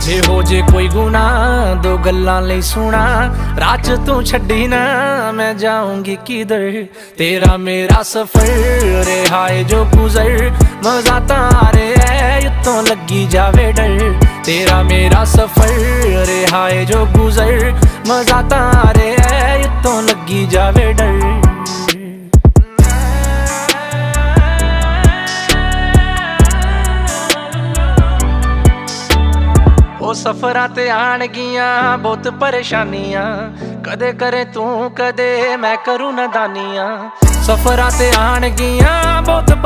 जे हो जे कोई गुनाह दो गल्लां लई सुना, राह च तू छड्डी ना मैं जाऊंगी किधर। तेरा मेरा सफर रहा है जो गुजर, मजा तारे है युत्तों लगी जावे डर। तेरा मेरा सफर रहा है जो गुजर, मजा तारे है युत्तों लगी जावे डर। सफरां ते आणगियां बहुत परेशानियां, कदे करे तू कदे मैं करूं नादानियां। सफरां ते आणगियां बहुत